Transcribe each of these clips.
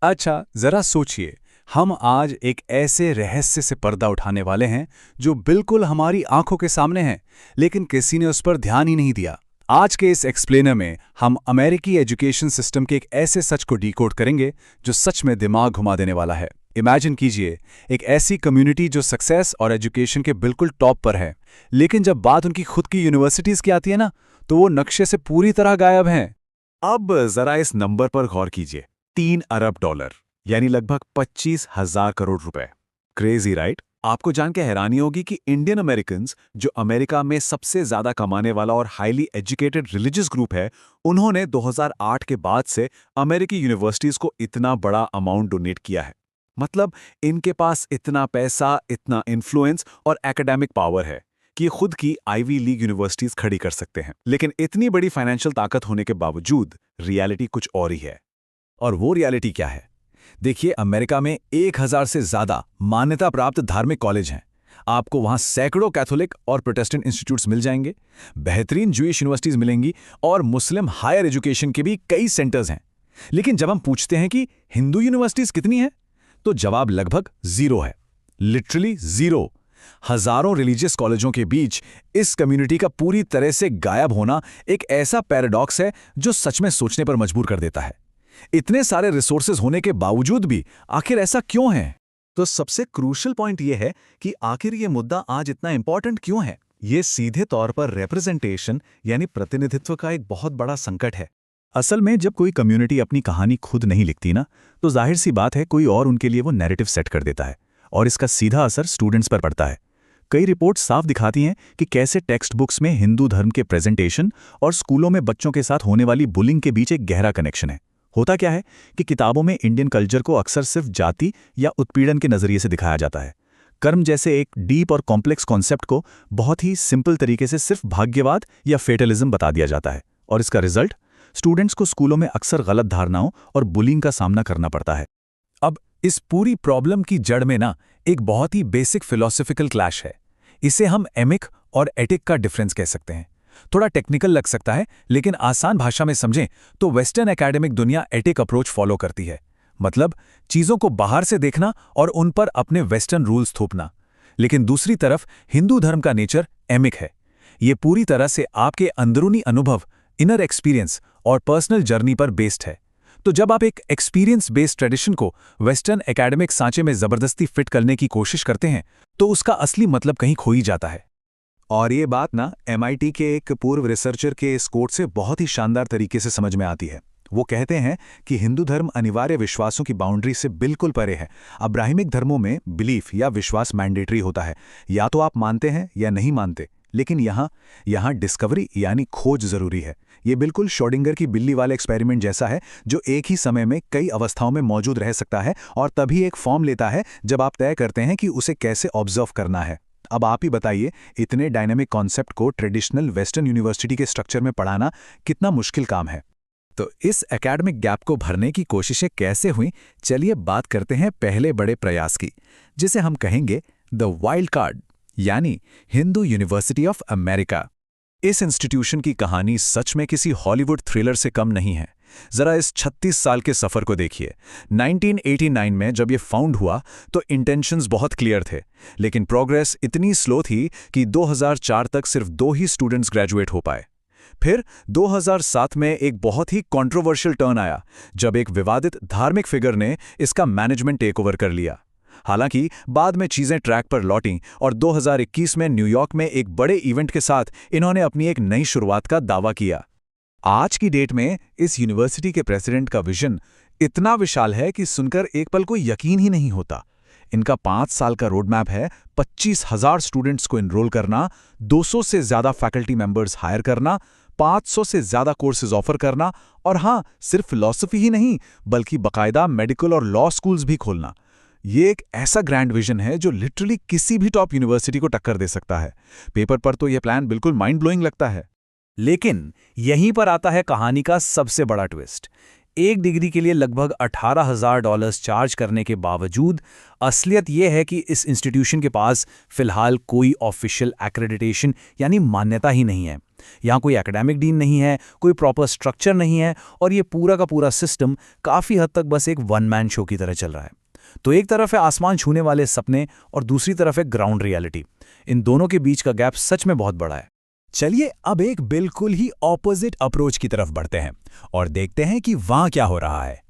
अच्छा, जरा सोचिए। हम आज एक ऐसे रहस्य से पर्दा उठाने वाले हैं जो बिल्कुल हमारी आंखों के सामने है, लेकिन किसी ने उस पर ध्यान ही नहीं दिया। आज के इस एक्सप्लेनर में हम अमेरिकी एजुकेशन सिस्टम के एक ऐसे सच को डिकोड करेंगे जो सच में दिमाग घुमा देने वाला है। इमेजिन कीजिए, एक ऐसी कम्युनिटी जो सक्सेस और एजुकेशन के बिल्कुल टॉप पर है, लेकिन जब बात उनकी खुद की यूनिवर्सिटीज की आती है ना, तो वो नक्शे से पूरी तरह गायब हैं। अब जरा इस नंबर पर गौर कीजिए। $3 अरब, यानी लगभग 25,000 करोड़ रुपए। Crazy right? आपको जान के हैरानी होगी कि इंडियन अमेरिकन, जो अमेरिका में सबसे ज्यादा कमाने वाला और हाईली एजुकेटेड रिलीजियस ग्रुप है, उन्होंने 2008 के बाद से अमेरिकी यूनिवर्सिटीज को इतना बड़ा अमाउंट डोनेट किया है। मतलब इनके पास इतना पैसा, इतना इन्फ्लुएंस और एकेडमिक पावर है कि ये खुद की आईवी लीग यूनिवर्सिटीज खड़ी कर सकते हैं। लेकिन इतनी बड़ी फाइनेंशियल ताकत होने के बावजूद रियलिटी कुछ और ही है। और वो रियलिटी क्या है? देखिए, अमेरिका में 1000 से ज्यादा मान्यता प्राप्त धार्मिक कॉलेज हैं। आपको वहां सैकड़ों कैथोलिक और प्रोटेस्टेंट इंस्टीट्यूट्स मिल जाएंगे, बेहतरीन जूइश यूनिवर्सिटीज मिलेंगी और मुस्लिम हायर एजुकेशन के भी कई सेंटर्स हैं। लेकिन जब हम पूछते हैं कि हिंदू यूनिवर्सिटीज कितनी हैं, तो जवाब लगभग जीरो है। Literally zero. हजारों रिलीजियस कॉलेजों के बीच इस कम्युनिटी का पूरी तरह से गायब होना एक ऐसा पैराडॉक्स है जो सच में सोचने पर मजबूर कर देता है। इतने सारे रिसोर्सेज होने के बावजूद भी आखिर ऐसा क्यों है? तो सबसे क्रूशियल पॉइंट यह है कि आखिर ये मुद्दा आज इतना इंपॉर्टेंट क्यों है। ये सीधे तौर पर रिप्रेजेंटेशन यानी प्रतिनिधित्व का एक बहुत बड़ा संकट है। असल में जब कोई कम्युनिटी अपनी कहानी खुद नहीं लिखती ना, तो जाहिर सी बात है कोई और उनके लिए वो नैरेटिव सेट कर देता है, और इसका सीधा असर स्टूडेंट्स पर पड़ता है। कई रिपोर्ट्स साफ दिखाती हैं कि कैसे टेक्स्ट बुक्स में हिंदू धर्म के प्रेजेंटेशन और स्कूलों में बच्चों के साथ होने वाली बुलिंग के बीच एक गहरा कनेक्शन है। होता क्या है कि किताबों में इंडियन कल्चर को अक्सर सिर्फ जाति या उत्पीड़न के नजरिए से दिखाया जाता है। कर्म जैसे एक डीप और कॉम्प्लेक्स कॉन्सेप्ट को बहुत ही सिंपल तरीके से सिर्फ भाग्यवाद या फेटलिज्म बता दिया जाता है, और इसका रिजल्ट स्टूडेंट्स को स्कूलों में अक्सर गलत धारणाओं और बुलिंग का सामना करना पड़ता है। अब इस पूरी प्रॉब्लम की जड़ में ना एक बहुत ही बेसिक फिलॉसफिकल क्लैश है। इसे हम एमिक और एटिक का डिफरेंस कह सकते हैं। थोड़ा टेक्निकल लग सकता है, लेकिन आसान भाषा में समझें तो वेस्टर्न एकेडमिक दुनिया एटिक अप्रोच फॉलो करती है। मतलब चीजों को बाहर से देखना और उन पर अपने वेस्टर्न रूल्स थोपना। लेकिन दूसरी तरफ हिंदू धर्म का नेचर एमिक है। ये पूरी तरह से आपके अंदरूनी अनुभव, इनर एक्सपीरियंस और पर्सनल जर्नी पर बेस्ड है। तो जब आप एक एक्सपीरियंस बेस्ड ट्रेडिशन को वेस्टर्न एकेडमिक सांचे में जबरदस्ती फिट करने की कोशिश करते हैं, तो उसका असली मतलब कहीं खो ही जाता है। और ये बात ना MIT के एक पूर्व रिसर्चर के इस कोट से बहुत ही शानदार तरीके से समझ में आती है। वो कहते हैं कि हिंदू धर्म अनिवार्य विश्वासों की बाउंड्री से बिल्कुल परे है। अब्राहिमिक धर्मों में बिलीफ या विश्वास मैंडेटरी होता है, या तो आप मानते हैं या नहीं मानते। लेकिन यहाँ डिस्कवरी यानी खोज जरूरी है। ये बिल्कुल शोडिंगर की बिल्ली वाले एक्सपेरिमेंट जैसा है, जो एक ही समय में कई अवस्थाओं में मौजूद रह सकता है और तभी एक फॉर्म लेता है जब आप तय करते हैं कि उसे कैसे ऑब्जर्व करना है। अब आप ही बताइए, इतने डायनामिक कॉन्सेप्ट को ट्रेडिशनल वेस्टर्न यूनिवर्सिटी के स्ट्रक्चर में पढ़ाना कितना मुश्किल काम है। तो इस एकेडमिक गैप को भरने की कोशिशें कैसे हुई, चलिए बात करते हैं पहले बड़े प्रयास की, जिसे हम कहेंगे द वाइल्ड कार्ड, यानी हिंदू यूनिवर्सिटी ऑफ अमेरिका। इस इंस्टीट्यूशन की कहानी सच में किसी हॉलीवुड थ्रिलर से कम नहीं है। जरा इस 36 साल के सफर को देखिए। 1989 में जब ये फाउंड हुआ तो इंटेंशंस बहुत क्लियर थे, लेकिन प्रोग्रेस इतनी स्लो थी कि 2004 तक सिर्फ 2 ही स्टूडेंट्स ग्रेजुएट हो पाए। फिर 2007 में एक बहुत ही कंट्रोवर्शियल टर्न आया, जब एक विवादित धार्मिक फिगर ने इसका मैनेजमेंट टेक ओवर कर लिया। हालांकि बाद में चीजें ट्रैक पर लौटीं और 2021 में न्यूयॉर्क में एक बड़े इवेंट के साथ इन्होंने अपनी एक नई शुरुआत का दावा किया। आज की डेट में इस यूनिवर्सिटी के प्रेसिडेंट का विजन इतना विशाल है कि सुनकर एक पल को यकीन ही नहीं होता। इनका 5 साल का रोड मैप है 25,000 स्टूडेंट्स को एनरोल करना, 200 से ज्यादा फैकल्टी मेंबर्स हायर करना, 500 से ज्यादा कोर्सेज ऑफर करना, और हाँ, सिर्फ फिलॉसफी ही नहीं बल्कि बाकायदा मेडिकल और लॉ स्कूल्स भी खोलना। ये एक ऐसा ग्रैंड विजन है जो लिटरली किसी भी टॉप यूनिवर्सिटी को टक्कर दे सकता है। पेपर पर तो यह प्लान बिल्कुल माइंड ब्लोइंग लगता है। लेकिन यहीं पर आता है कहानी का सबसे बड़ा ट्विस्ट। एक डिग्री के लिए लगभग $18,000 चार्ज करने के बावजूद असलियत यह है कि इस इंस्टीट्यूशन के पास फिलहाल कोई ऑफिशियल एक्रेडिटेशन यानी मान्यता ही नहीं है। यहाँ कोई एकेडमिक डीन नहीं है, कोई प्रॉपर स्ट्रक्चर नहीं है, और ये पूरा का पूरा सिस्टम काफ़ी हद तक बस एक वन मैन शो की तरह चल रहा है। तो एक तरफ है आसमान छूने वाले सपने और दूसरी तरफ है ग्राउंड रियलिटी। इन दोनों के बीच का गैप सच में बहुत बड़ा है। चलिए अब एक बिल्कुल ही ऑपोजिट अप्रोच की तरफ बढ़ते हैं और देखते हैं कि वहां क्या हो रहा है।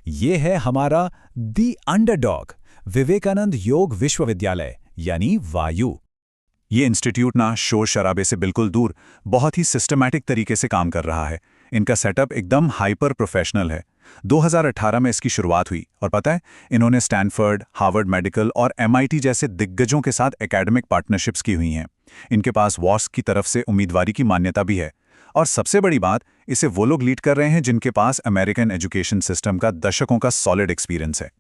ये है हमारा दी अंडरडॉग विवेकानंद योग विश्वविद्यालय यानी वायु। ये इंस्टीट्यूट ना शोर शराबे से बिल्कुल दूर बहुत ही सिस्टमैटिक तरीके से काम कर रहा है। इनका सेटअप एकदम हाइपर प्रोफेशनल है। 2018 में इसकी शुरुआत हुई और पता है इन्होंने स्टैनफोर्ड, हार्वर्ड मेडिकल और MIT जैसे दिग्गजों के साथ एकेडमिक पार्टनरशिप्स की हुई हैं। इनके पास वॉस्क की तरफ से उम्मीदवारी की मान्यता भी है। और सबसे बड़ी बात, इसे वो लोग लीड कर रहे हैं जिनके पास अमेरिकन एजुकेशन सिस्टम का दशकों का सॉलिड एक्सपीरियंस है।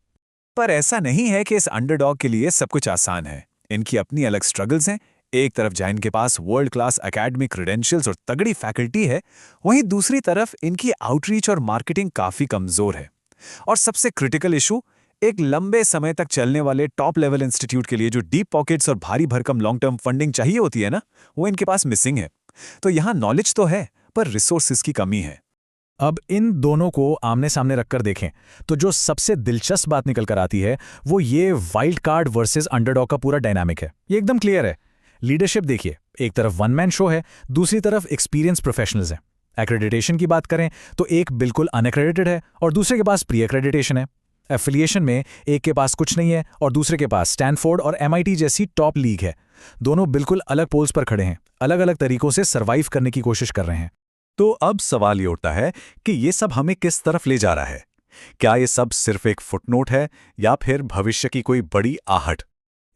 पर ऐसा नहीं है कि इस अंडरडॉग के लिए सब कुछ आसान है। इनकी अपनी अलग स्ट्रगल्स हैं। एक तरफ जहाँ इनके पास वर्ल्ड क्लास एकेडमिक क्रेडेंशियल्स और तगड़ी फैकल्टी है, वहीं दूसरी तरफ इनकी आउटरीच और मार्केटिंग काफ़ी कमज़ोर है। और सबसे क्रिटिकल इशू, एक लंबे समय तक चलने वाले टॉप लेवल इंस्टीट्यूट के लिए जो डीप पॉकेट्स और भारी भरकम लॉन्ग टर्म फंडिंग चाहिए होती है ना, वो इनके पास मिसिंग है। तो यहाँ नॉलेज तो है, पर रिसोर्सेज की कमी है। अब इन दोनों को आमने सामने रखकर देखें तो जो सबसे दिलचस्प बात निकल कर आती है वो ये वाइल्ड कार्ड वर्सेस अंडरडॉग का पूरा डायनामिक है। ये एकदम क्लियर है। लीडरशिप देखिए, एक तरफ वन मैन शो है, दूसरी तरफ एक्सपीरियंस प्रोफेशनल्स हैं। एक्रेडिटेशन की बात करें तो एक बिल्कुल अनएक्रेडिटेड है और दूसरे के पास प्री एक्रेडिटेशन है। एफिलिएशन में एक के पास कुछ नहीं है और दूसरे के पास स्टैनफोर्ड और MIT जैसी टॉप लीग है। दोनों बिल्कुल अलग पोल्स पर खड़े हैं, अलग अलग तरीकों से सर्वाइव करने की कोशिश कर रहे हैं। तो अब सवाल ये उठता है कि ये सब हमें किस तरफ ले जा रहा है? क्या ये सब सिर्फ एक फुटनोट है या फिर भविष्य की कोई बड़ी आहट?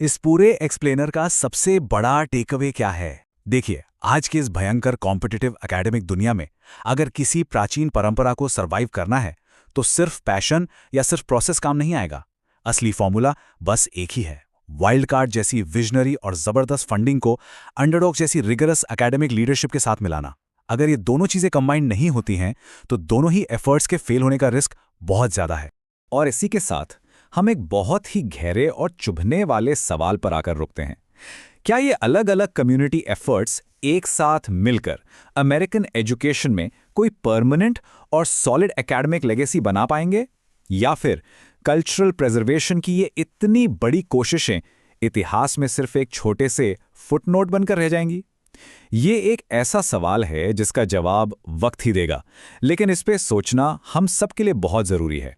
इस पूरे एक्सप्लेनर का सबसे बड़ा टेकअवे क्या है? देखिए, आज के इस भयंकर कॉम्पिटिटिव एकेडमिक दुनिया में अगर किसी प्राचीन परंपरा को सर्वाइव करना है तो सिर्फ पैशन या सिर्फ प्रोसेस काम नहीं आएगा। असली फॉर्मूला बस एक ही है, वाइल्ड कार्ड जैसी विजनरी और जबरदस्त फंडिंग को अंडरडॉग जैसी रिगरस एकेडमिक लीडरशिप के साथ मिलाना। अगर ये दोनों चीजें कंबाइन नहीं होती हैं तो दोनों ही एफर्ट्स के फेल होने का रिस्क बहुत ज्यादा है। और इसी के साथ हम एक बहुत ही गहरे और चुभने वाले सवाल पर आकर रुकते हैं। क्या ये अलग अलग कम्युनिटी एफर्ट्स एक साथ मिलकर अमेरिकन एजुकेशन में कोई परमानेंट और सॉलिड एकेडमिक लेगेसी बना पाएंगे, या फिर कल्चरल प्रिजर्वेशन की ये इतनी बड़ी कोशिशें इतिहास में सिर्फ एक छोटे से फुटनोट बनकर रह जाएंगी? ये एक ऐसा सवाल है जिसका जवाब वक्त ही देगा, लेकिन इस पे सोचना हम सबके लिए बहुत जरूरी है।